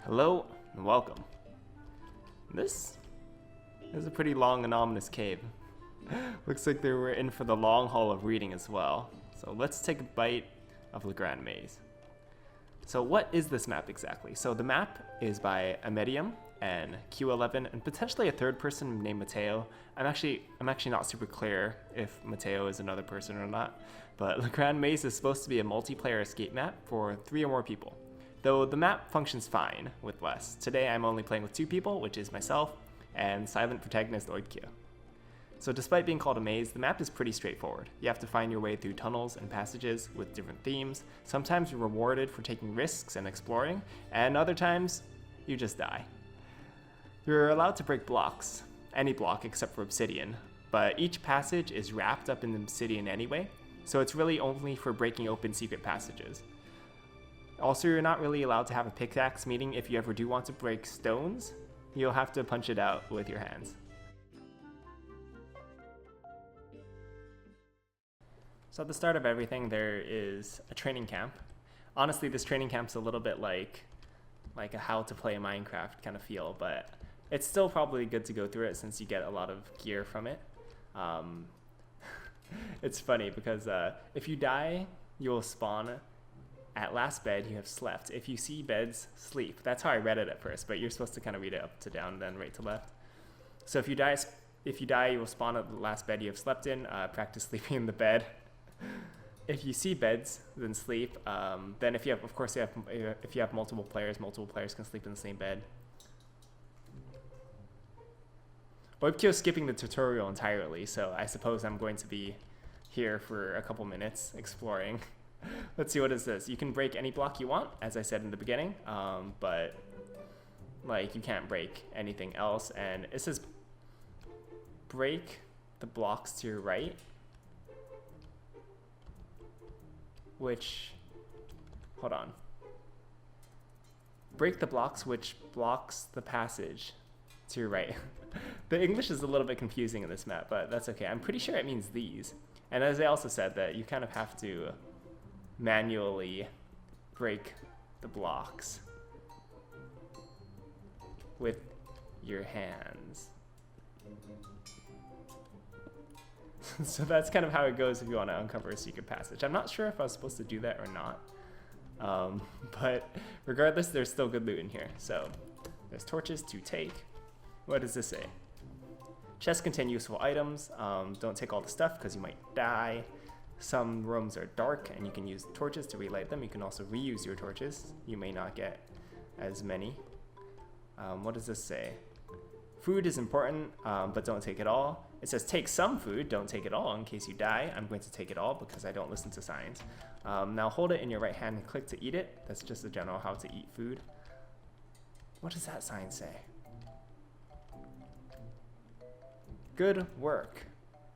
Hello and welcome. This is a pretty long and ominous cave. Looks like they were in for the long haul of reading as well. So let's take a bite of the Gran Maze. So what is this map exactly? So the map is by a medium and Q11 and potentially a third person named Mateo. I'm actually not super clear if Mateo is another person or not, but the Gran Maze is supposed to be a multiplayer escape map for 3 or more people. Though the map functions fine with less. Today I'm only playing with 2 people, which is myself and silent protagonist Oidkio. So despite being called a maze, the map is pretty straightforward. You have to find your way through tunnels and passages with different themes. Sometimes you're rewarded for taking risks and exploring, and other times you just die. You're allowed to break blocks, any block except for obsidian, but each passage is wrapped up in obsidian anyway, so it's really only for breaking open secret passages. Also, you're not really allowed to have a pickaxe, meaning if you ever do want to break stones, you'll have to punch it out with your hands. So at the start of everything, there is a training camp. Honestly, this training camp's a little bit like a how to play Minecraft kind of feel, but it's still probably good to go through it since you get a lot of gear from it. It's funny because if you die, you'll spawn at last bed you have slept. If you see beds, sleep. That's how I read it at first, but you're supposed to kind of read it up to down, then right to left. So if you die, you will spawn at the last bed you have slept in. Practice sleeping in the bed. If you see beds, then sleep. Then if you have multiple players can sleep in the same bed. Oibkio's skipping the tutorial entirely, so I suppose I'm going to be here for a couple minutes exploring. Let's see, what is this? You can break any block you want, as I said in the beginning, but you can't break anything else. And it says break the blocks to your right, which, hold on. Break the blocks which blocks the passage to your right. The English is a little bit confusing in this map, but that's okay. I'm pretty sure it means these. And as I also said, that you kind of have to manually break the blocks with your hands. So that's kind of how it goes if you want to uncover a secret passage. I'm not sure if I was supposed to do that or not, but regardless, there's still good loot in here. So there's torches to take. What does this say? Chests contain useful items. Don't take all the stuff because you might die. Some rooms are dark and you can use torches to relight them. You can also reuse your torches. You may not get as many. What does this say? Food is important, but don't take it all. It says take some food, don't take it all in case you die. I'm going to take it all because I don't listen to signs. Now hold it in your right hand and click to eat it. That's just a general how to eat food. What does that sign say? Good work.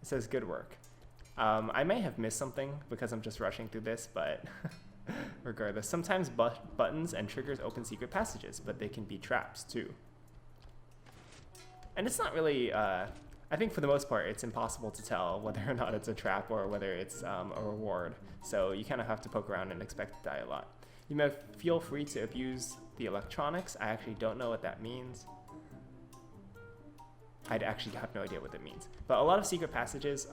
It says good work. I may have missed something because I'm just rushing through this, but regardless, sometimes buttons and triggers open secret passages, but they can be traps too. And it's not really, I think for the most part, it's impossible to tell whether or not it's a trap or whether it's a reward. So you kind of have to poke around and expect to die a lot. You may feel free to abuse the electronics. I actually don't know what that means. I'd actually have no idea what that means. But a lot of secret passages,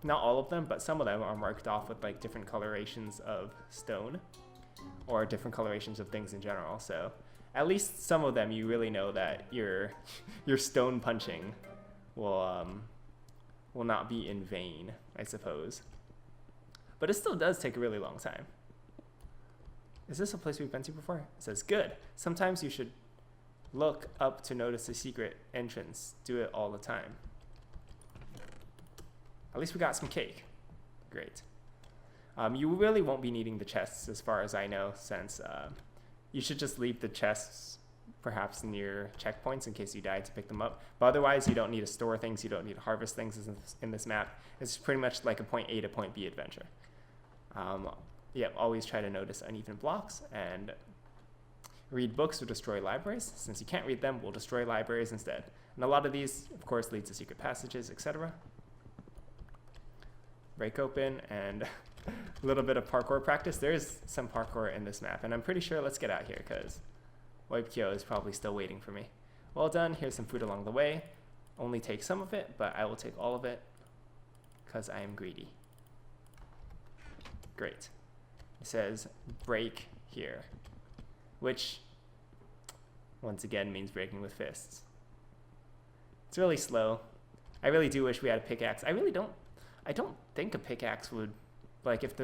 not all of them, but some of them are marked off with different colorations of stone or different colorations of things in general. So at least some of them you really know that your stone punching will not be in vain, I suppose. But it still does take a really long time. Is this a place we've been to before? It says good. Sometimes you should look up to notice a secret entrance. Do it all the time. At least we got some cake. Great. You really won't be needing the chests as far as I know, since you should just leave the chests perhaps near checkpoints in case you die to pick them up. But otherwise, you don't need to store things, you don't need to harvest things in this map. It's pretty much like a point A to point B adventure. Always try to notice uneven blocks and read books or destroy libraries. Since you can't read them, we'll destroy libraries instead. And a lot of these, of course, lead to secret passages, etc. Break open and a little bit of parkour practice. There is some parkour in this map, and I'm pretty sure, let's get out here because Oipkyo is probably still waiting for me. Well done, here's some food along the way. Only take some of it, but I will take all of it because I am greedy. Great. It says break here, which once again means breaking with fists. It's really slow. I really do wish we had a pickaxe. I don't think a pickaxe would, like, if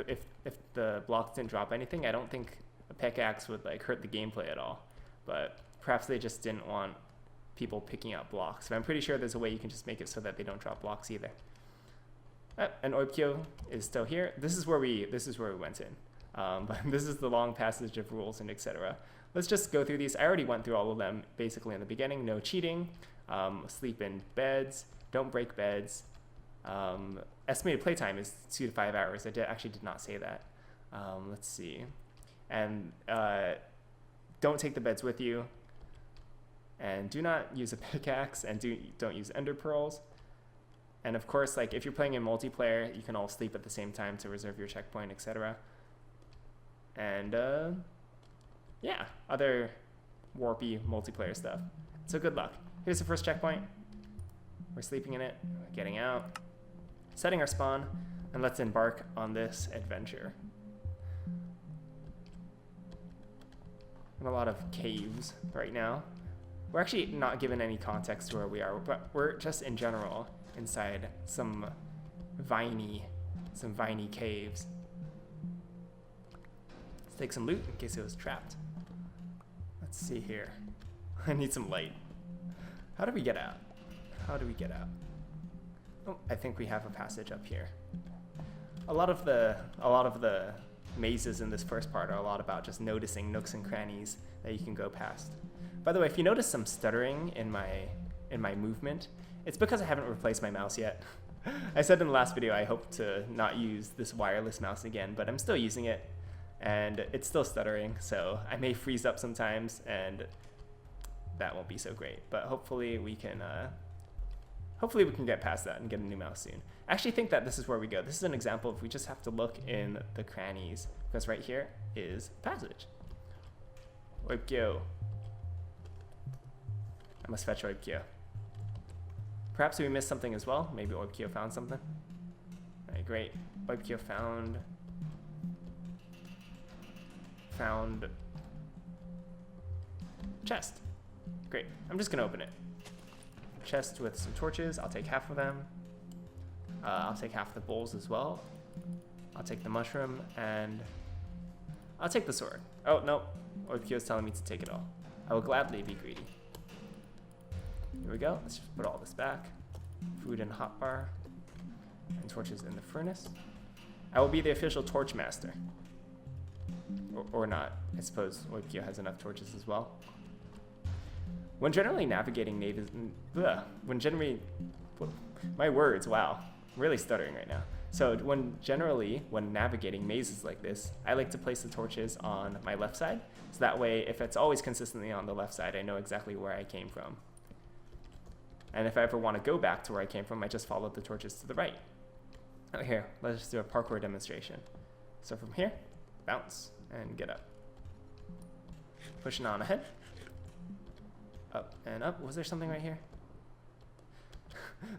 the blocks didn't drop anything, I don't think a pickaxe would like hurt the gameplay at all. But perhaps they just didn't want people picking up blocks. But I'm pretty sure there's a way you can just make it so that they don't drop blocks either. And Oipkyo is still here. This is where we went in. But this is the long passage of rules and etc. Let's just go through these. I already went through all of them basically in the beginning. No cheating. Sleep in beds. Don't break beds. Estimated playtime is 2 to 5 hours. I actually did not say that. Let's see. And don't take the beds with you. And do not use a pickaxe. And don't use ender pearls. And of course, like if you're playing in multiplayer, you can all sleep at the same time to reserve your checkpoint, etc. And yeah, other warpy multiplayer stuff. So good luck. Here's the first checkpoint. We're sleeping in it, getting out, setting our spawn, and let's embark on this adventure. In a lot of caves right now. We're actually not given any context to where we are, but we're just in general inside some viney caves. Let's take some loot in case it was trapped. Let's see here. I need some light. How do we get out? How do we get out? Oh, I think we have a passage up here. A lot of the mazes in this first part are a lot about just noticing nooks and crannies that you can go past. By the way, if you notice some stuttering in my movement, it's because I haven't replaced my mouse yet. I said in the last video I hope to not use this wireless mouse again, but I'm still using it, and it's still stuttering, so I may freeze up sometimes, and that won't be so great. But hopefully we can get past that and get a new mouse soon. I actually think that this is where we go. This is an example of we just have to look in the crannies, because right here is passage. Oipkyo. I must fetch Oipkyo. Perhaps we missed something as well. Maybe Oipkyo found something. Alright, great. Oipkyo found chest. Great. I'm just gonna open it. Chest with some torches. I'll take half of them. I'll take half the bowls as well. I'll take the mushroom, and I'll take the sword. Oh, no. Oipkyo is telling me to take it all. I will gladly be greedy. Here we go. Let's just put all this back. Food in hotbar. And torches in the furnace. I will be the official torch master. Or not. I suppose Oipkyo has enough torches as well. When generally navigating mazes... my words, wow. I'm really stuttering right now. So when navigating mazes like this, I like to place the torches on my left side. So that way, if it's always consistently on the left side, I know exactly where I came from. And if I ever want to go back to where I came from, I just follow the torches to the right. Oh, here, let's just do a parkour demonstration. So from here, bounce and get up. Pushing on ahead. Up and up. Was there something right here?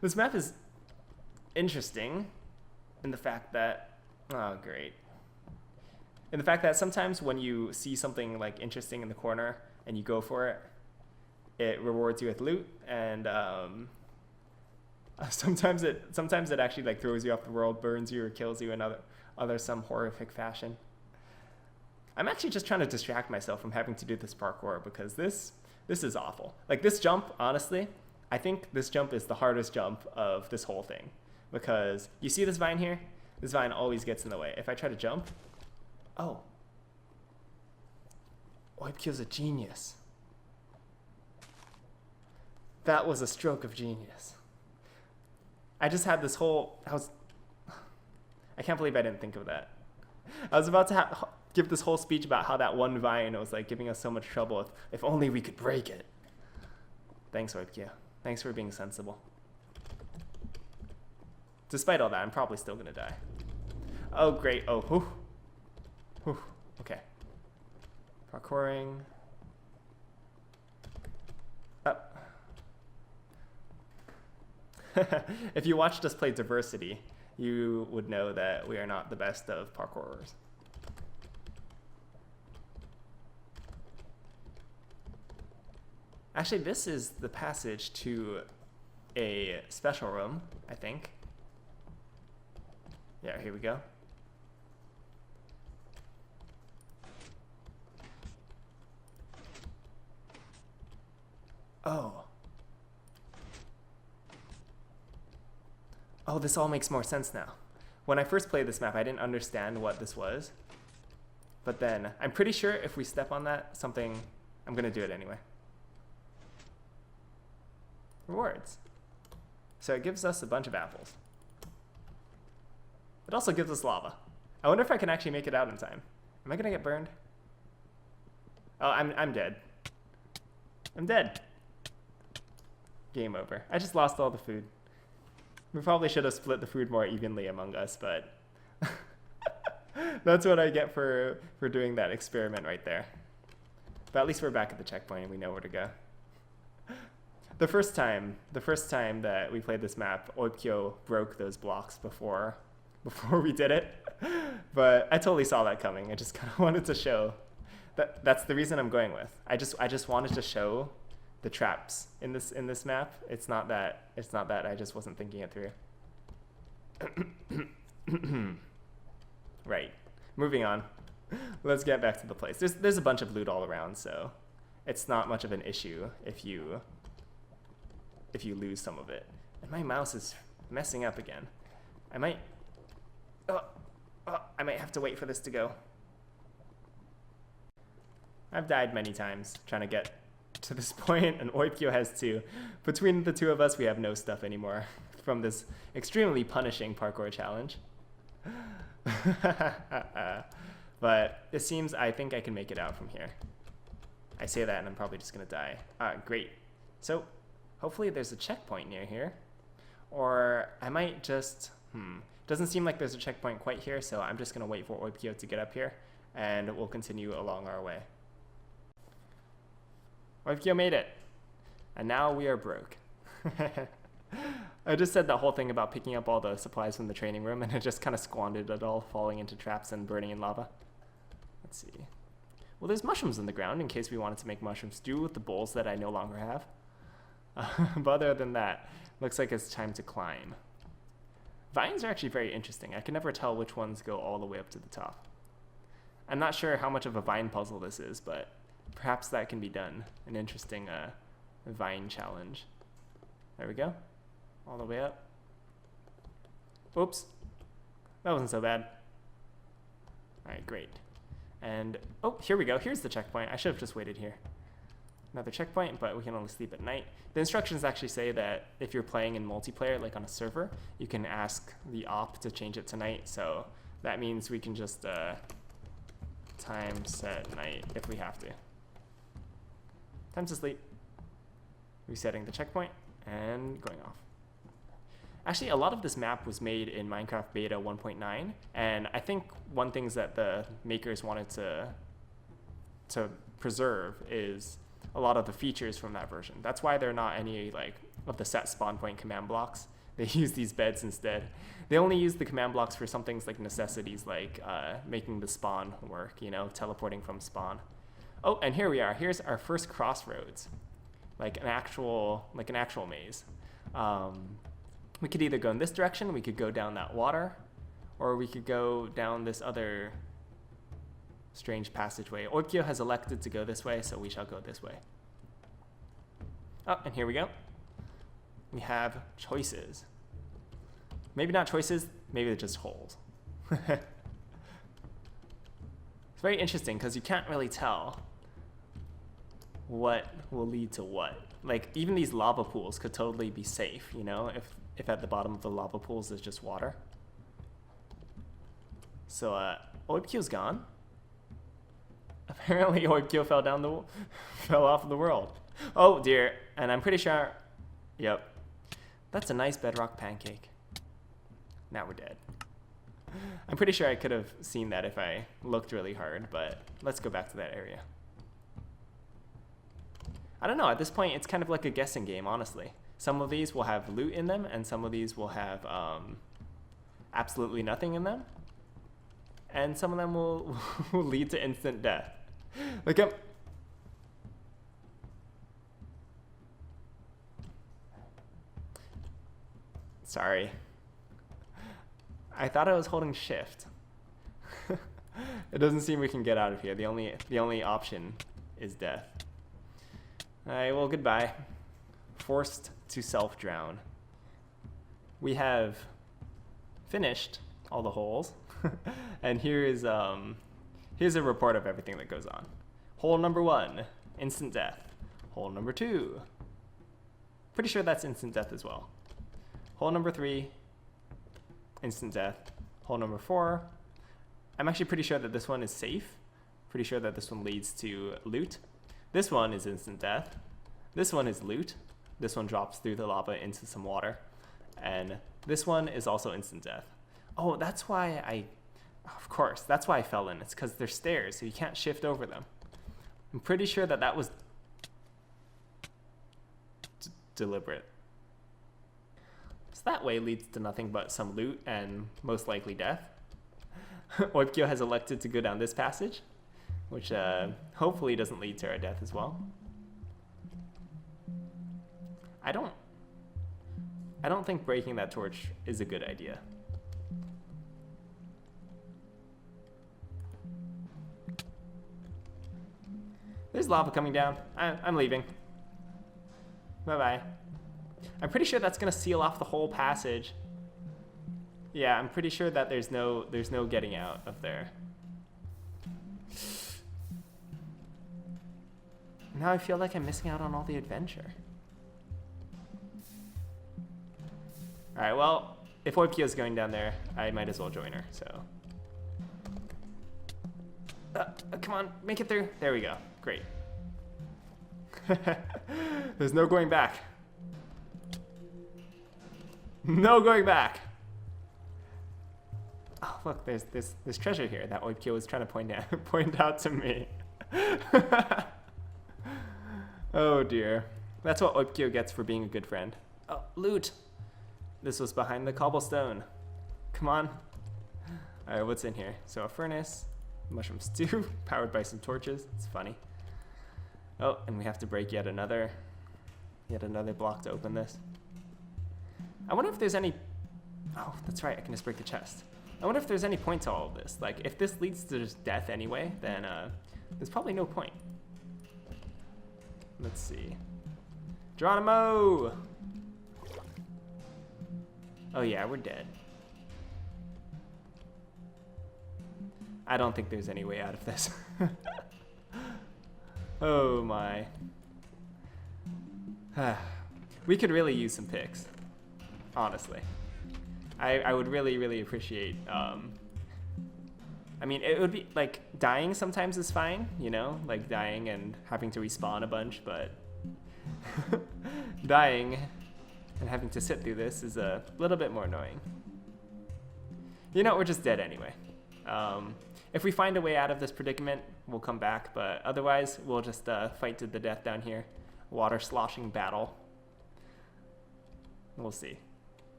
This map is interesting in the fact that, oh great. In the fact that sometimes when you see something like interesting in the corner and you go for it, it rewards you with loot, and sometimes it actually like throws you off the world, burns you, or kills you in other some horrific fashion. I'm actually just trying to distract myself from having to do this parkour because this is awful. Like this jump, honestly, I think this jump is the hardest jump of this whole thing because you see this vine here? This vine always gets in the way. If I try to jump, oh, Oipkyo's a genius. That was a stroke of genius. I just had this whole, I can't believe I didn't think of that. I was about to give this whole speech about how that one vine was like giving us so much trouble if only we could break it. Thanks, Oipkyo. Thanks for being sensible. Despite all that, I'm probably still gonna die. Oh, great. Oh, whew. Okay. Parkouring. If you watched us play Diversity, you would know that we are not the best of parkourers. Actually, this is the passage to a special room, I think. Yeah, here we go. Oh. Oh, this all makes more sense now. When I first played this map, I didn't understand what this was. But then, I'm pretty sure if we step on that, something... I'm gonna do it anyway. Rewards. So it gives us a bunch of apples. It also gives us lava. I wonder if I can actually make it out in time. Am I gonna get burned? Oh, I'm dead. I'm dead. Game over. I just lost all the food. We probably should have split the food more evenly among us, but that's what I get for doing that experiment right there. But at least we're back at the checkpoint and we know where to go. The first time that we played this map, Oipkyo broke those blocks before we did it. But I totally saw that coming. I just kind of wanted to show that's the reason I'm going with. I just wanted to show the traps in this map. It's not that I just wasn't thinking it through. Right. Moving on. Let's get back to the place. There's a bunch of loot all around, so it's not much of an issue if you lose some of it. And my mouse is messing up again. I might have to wait for this to go. I've died many times trying to get to this point, and Oipkyo has too. Between the two of us, we have no stuff anymore from this extremely punishing parkour challenge. But it seems I think I can make it out from here. I say that and I'm probably just gonna die. Great. So hopefully there's a checkpoint near here. Or I might just, doesn't seem like there's a checkpoint quite here, so I'm just gonna wait for Oipkyo to get up here and we'll continue along our way. Oipkyo made it. And now we are broke. I just said that whole thing about picking up all the supplies from the training room and I just kind of squandered it all, falling into traps and burning in lava. Let's see. Well, there's mushrooms in the ground in case we wanted to make mushroom stew with the bowls that I no longer have. But other than that, looks like it's time to climb. Vines are actually very interesting. I can never tell which ones go all the way up to the top. I'm not sure how much of a vine puzzle this is, but perhaps that can be done. An interesting vine challenge. There we go. All the way up. Oops. That wasn't so bad. Alright, great. And, oh, here we go. Here's the checkpoint. I should have just waited here. Another checkpoint, but we can only sleep at night. The instructions actually say that if you're playing in multiplayer, like on a server, you can ask the op to change it to night. So that means we can just time set night if we have to. Time to sleep. Resetting the checkpoint and going off. Actually, a lot of this map was made in Minecraft Beta 1.9, and I think one thing that the makers wanted to preserve is a lot of the features from that version. That's why there are not any like of the set spawn point command blocks. They use these beds instead. They only use the command blocks for some things like necessities, like making the spawn work, you know, teleporting from spawn. Oh, and here we are. Here's our first crossroads, like an actual maze. We could either go in this direction, we could go down that water, or we could go down this other strange passageway. Oipkyo has elected to go this way, so we shall go this way. Oh, and here we go. We have choices. Maybe not choices, maybe they're just holes. It's very interesting because you can't really tell what will lead to what. Like, even these lava pools could totally be safe, you know, if at the bottom of the lava pools is just water. So, Oipkyo's gone. Apparently, Oipkyo fell off the world. Oh dear, and I'm pretty sure, yep, that's a nice bedrock pancake. Now we're dead. I'm pretty sure I could have seen that if I looked really hard, but let's go back to that area. I don't know, at this point, it's kind of like a guessing game, honestly. Some of these will have loot in them, and some of these will have absolutely nothing in them. And some of them will, will lead to instant death. Look up. Sorry. I thought I was holding shift. It doesn't seem we can get out of here. The only option is death. Alright, well, goodbye. Forced to self-drown. We have finished all the holes. And here's a report of everything that goes on. Hole number 1, instant death. Hole number 2, pretty sure that's instant death as well. Hole number 3, instant death. Hole number 4, I'm actually pretty sure that this one is safe. Pretty sure that this one leads to loot. This one is instant death. This one is loot. This one drops through the lava into some water. And this one is also instant death. Oh, that's why of course, that's why I fell in. It's because they're stairs, so you can't shift over them. I'm pretty sure that that was deliberate. So that way leads to nothing but some loot and most likely death. Oipkyo has elected to go down this passage, which hopefully doesn't lead to our death as well. I don't think breaking that torch is a good idea. There's lava coming down. I'm leaving. Bye-bye. I'm pretty sure that's gonna seal off the whole passage. Yeah, I'm pretty sure that there's no getting out of there. Now I feel like I'm missing out on all the adventure. Alright, well, if Oipkyo's going down there, I might as well join her, so. Come on, make it through. There we go. Great. There's no going back. No going back. Oh, look, there's this treasure here that Oipkyo was trying to point out to me. Oh dear. That's what Oipkyo gets for being a good friend. Oh, loot. This was behind the cobblestone. Come on. Alright, what's in here? So a furnace, mushroom stew, powered by some torches. It's funny. Oh, and we have to break yet another block to open this. I wonder if there's any... Oh, that's right, I can just break the chest. I wonder if there's any point to all of this. Like, if this leads to just death anyway, then there's probably no point. Let's see. Geronimo! Oh yeah, we're dead. I don't think there's any way out of this. Oh my. We could really use some picks, honestly. I would really appreciate, I mean, it would be, like, dying sometimes is fine, you know? Like, dying and having to respawn a bunch, but dying and having to sit through this is a little bit more annoying. You know, we're just dead anyway. If we find a way out of this predicament, we'll come back, but otherwise, we'll just fight to the death down here. Water sloshing battle. We'll see.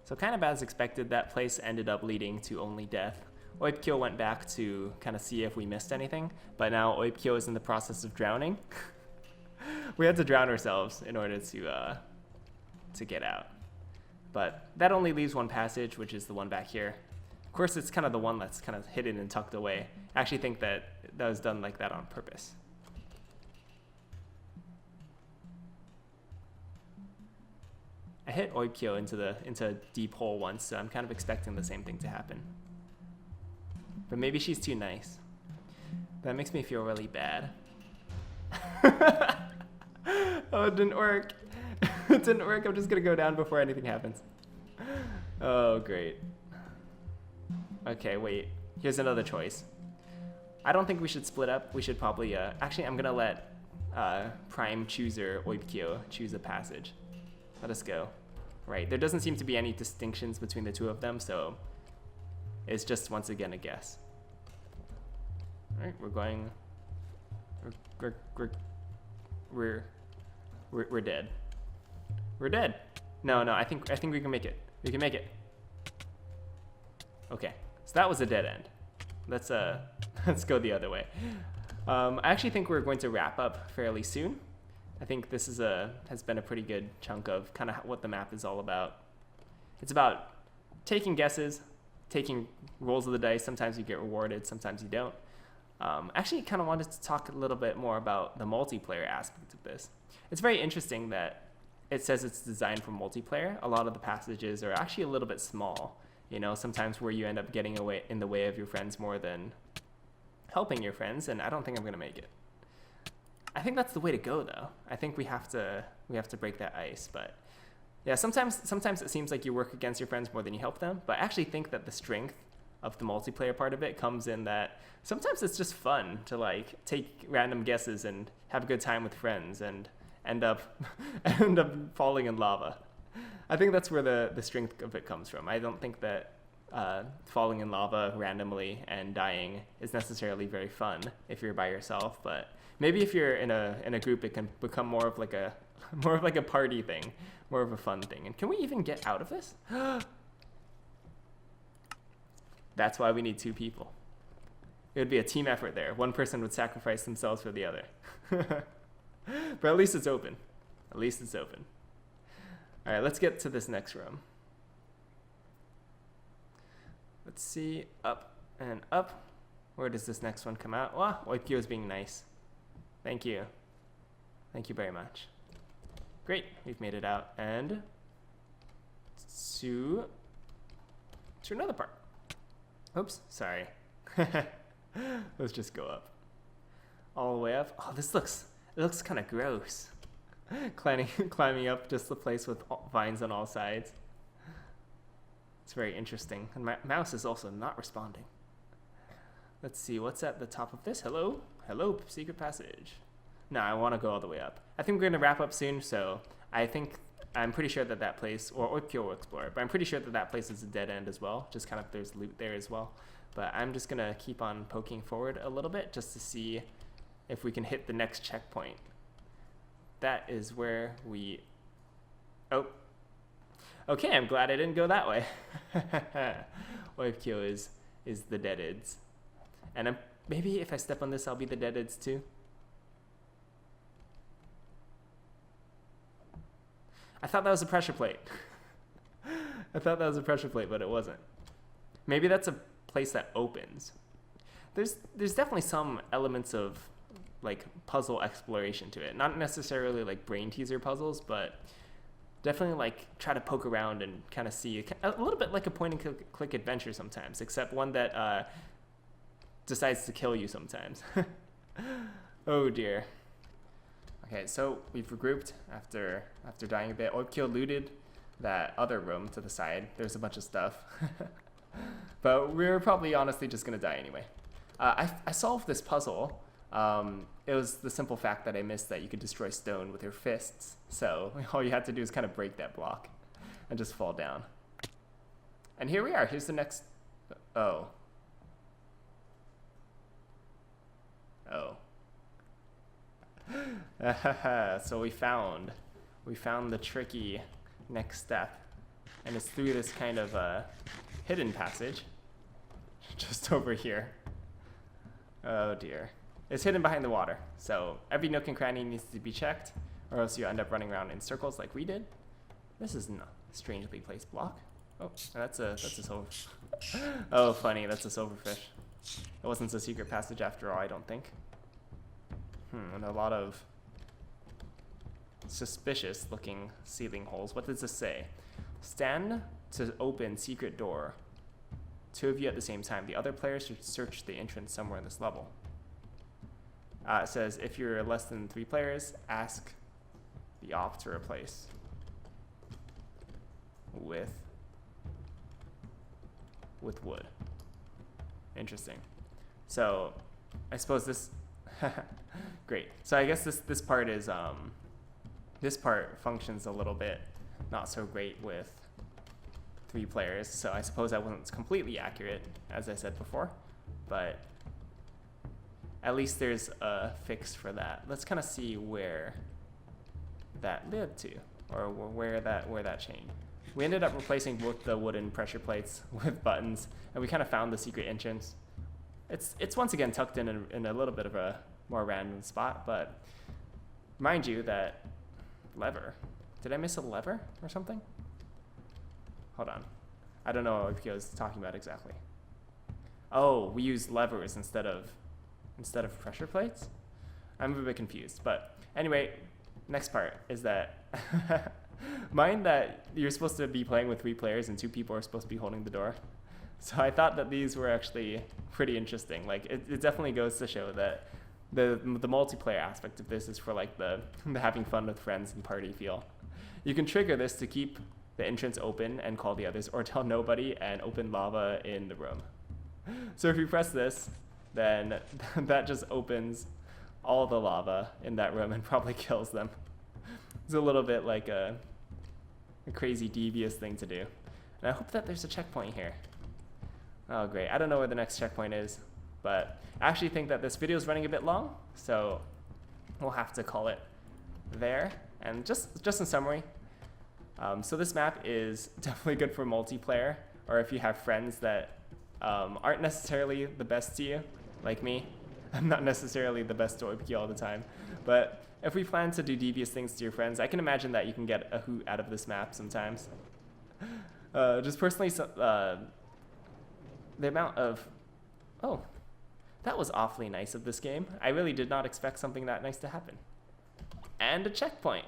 So kind of as expected, that place ended up leading to only death. Oipkyo went back to kind of see if we missed anything, but now Oipkyo is in the process of drowning. We had to drown ourselves in order to get out. But that only leaves one passage, which is the one back here. Of course, it's kind of the one that's kind of hidden and tucked away. I actually think that that was done like that on purpose. I hit Oipkyo into a deep hole once, so I'm kind of expecting the same thing to happen. But maybe she's too nice. That makes me feel really bad. Oh, it didn't work. It didn't work. I'm just gonna go down before anything happens. Oh, great. Okay, wait. Here's another choice. I don't think we should split up. We should probably, actually, I'm gonna let Prime Chooser Oipkyo choose a passage. Let us go. Right, there doesn't seem to be any distinctions between the two of them, so it's just once again a guess. All right, we're going. We're dead. We're dead. No, I think we can make it. We can make it. Okay, so that was a dead end. Let's let's go the other way. I actually think we're going to wrap up fairly soon. I think this is has been a pretty good chunk of kind of what the map is all about. It's about taking guesses, taking rolls of the dice. Sometimes you get rewarded, sometimes you don't. Actually, kind of wanted to talk a little bit more about the multiplayer aspect of this. It's very interesting that it says it's designed for multiplayer. A lot of the passages are actually a little bit small. You know, sometimes where you end up getting in the way of your friends more than helping your friends, and I don't think I'm gonna make it. I think that's the way to go, though. I think we have to break that ice. But yeah, sometimes it seems like you work against your friends more than you help them. But I actually think that the strength of the multiplayer part of it comes in that sometimes it's just fun to like take random guesses and have a good time with friends and end up falling in lava. I think that's where the strength of it comes from. I don't think that falling in lava randomly and dying is necessarily very fun if you're by yourself, but maybe if you're in a group, it can become more of like a party thing, more of a fun thing. And can we even get out of this? That's why we need 2 people. It would be a team effort there. One person would sacrifice themselves for the other. But at least it's open. At least it's open. All right, let's get to this next room. Let's see, up and up. Where does this next one come out? Wow, Oipio is being nice. Thank you. Thank you very much. Great, we've made it out. And to another part. Oops, sorry. Let's just go up. All the way up. Oh, it looks kind of gross. Climbing up just the place with vines on all sides. It's very interesting. And my mouse is also not responding. Let's see, what's at the top of this? Hello? Hello, secret passage. No, I want to go all the way up. I think we're going to wrap up soon, so I'm pretty sure that place, or Pure Explorer, but I'm pretty sure that place is a dead end as well. Just kind of there's loot there as well. But I'm just going to keep on poking forward a little bit just to see if we can hit the next checkpoint. That is where we... Oh. Okay, I'm glad I didn't go that way. Oipkyo is the deadids. And maybe if I step on this, I'll be the deadids too. I thought that was a pressure plate. I thought that was a pressure plate, but it wasn't. Maybe that's a place that opens. There's definitely some elements of like puzzle exploration to it. Not necessarily like brain teaser puzzles, but definitely like try to poke around and kind of see a little bit like a point and click adventure sometimes, except one that decides to kill you sometimes. Oh dear. Okay, so we've regrouped after dying a bit. Oipkyo looted that other room to the side. There's a bunch of stuff. But we're probably honestly just gonna die anyway. I solved this puzzle. It was the simple fact that I missed that you could destroy stone with your fists. So all you had to do is kind of break that block and just fall down. And here we are. Here's the next... Oh. Oh. So we found the tricky next step. And it's through this kind of hidden passage. Just over here. Oh dear. It's hidden behind the water, so every nook and cranny needs to be checked, or else you end up running around in circles like we did. This is a strangely placed block. Oh, that's a silver. Oh, funny, that's a silverfish. It wasn't a secret passage after all, I don't think. And a lot of suspicious looking ceiling holes. What does this say? Stand to open secret door. 2 of you at the same time. The other players should search the entrance somewhere in this level. It says, if you're less than 3 players, ask the op to replace with wood. Interesting. So, I suppose this... Great. So I guess this part is... this part functions a little bit not so great with 3 players, so I suppose that wasn't completely accurate, as I said before, but... At least there's a fix for that. Let's kind of see where that led to. or where that chain. We ended up replacing both the wooden pressure plates with buttons, and we kind of found the secret entrance. It's once again tucked in a little bit of a more random spot, but mind you that lever. Did I miss a lever or something? Hold on. I don't know what I was talking about exactly. Oh, we used levers instead of pressure plates? I'm a bit confused, but anyway, next part is that mind that you're supposed to be playing with 3 players and 2 people are supposed to be holding the door. So I thought that these were actually pretty interesting. Like it definitely goes to show that the multiplayer aspect of this is for like the having fun with friends and party feel. You can trigger this to keep the entrance open and call the others, or tell nobody and open lava in the room. So if you press this, then that just opens all the lava in that room and probably kills them. It's a little bit like a crazy devious thing to do. And I hope that there's a checkpoint here. Oh great, I don't know where the next checkpoint is, but I actually think that this video is running a bit long, so we'll have to call it there. And just in summary, so this map is definitely good for multiplayer, or if you have friends that aren't necessarily the best to you, like me. I'm not necessarily the best to OPQ all the time, but if we plan to do devious things to your friends, I can imagine that you can get a hoot out of this map sometimes. Just personally, the amount of... Oh, that was awfully nice of this game. I really did not expect something that nice to happen. And a checkpoint.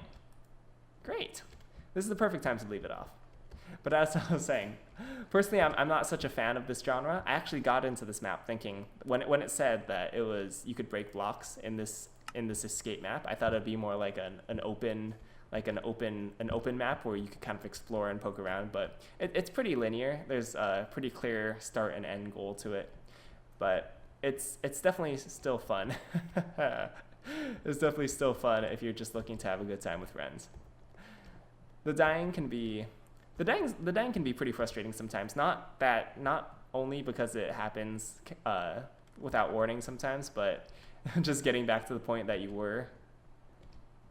Great. This is the perfect time to leave it off. But as I was saying, personally, I'm not such a fan of this genre. I actually got into this map thinking, when it said that it was, you could break blocks in this escape map, I thought it'd be more like an open map where you could kind of explore and poke around. But it's pretty linear. There's a pretty clear start and end goal to it. But it's definitely still fun. It's definitely still fun if you're just looking to have a good time with friends. The dying can be pretty frustrating sometimes. Not only because it happens without warning sometimes, but just getting back to the point that you were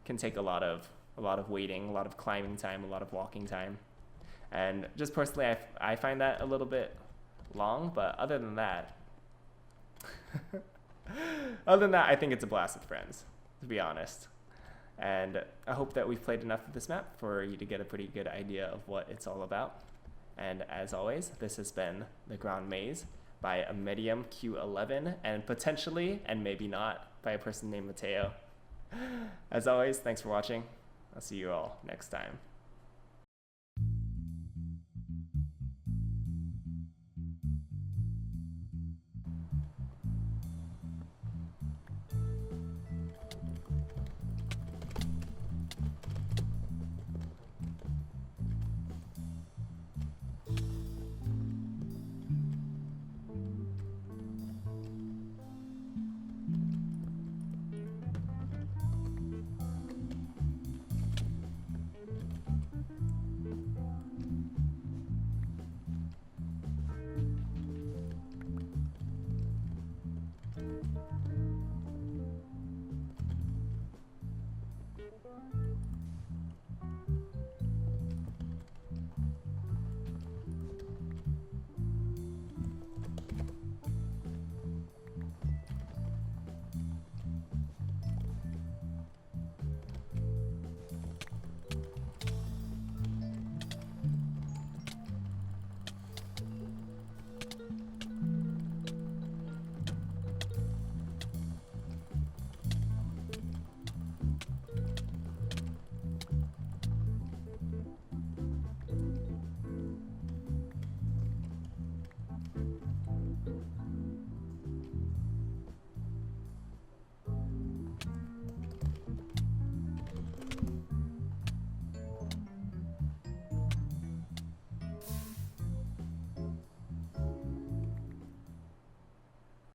can take a lot of waiting, a lot of climbing time, a lot of walking time. And just personally, I find that a little bit long, but other than that, I think it's a blast with friends, to be honest. And I hope that we've played enough of this map for you to get a pretty good idea of what it's all about. And as always, this has been the Gran Maze by a Medium Q11, and potentially, and maybe not, by a person named Mateo. As always, thanks for watching. I'll see you all next time.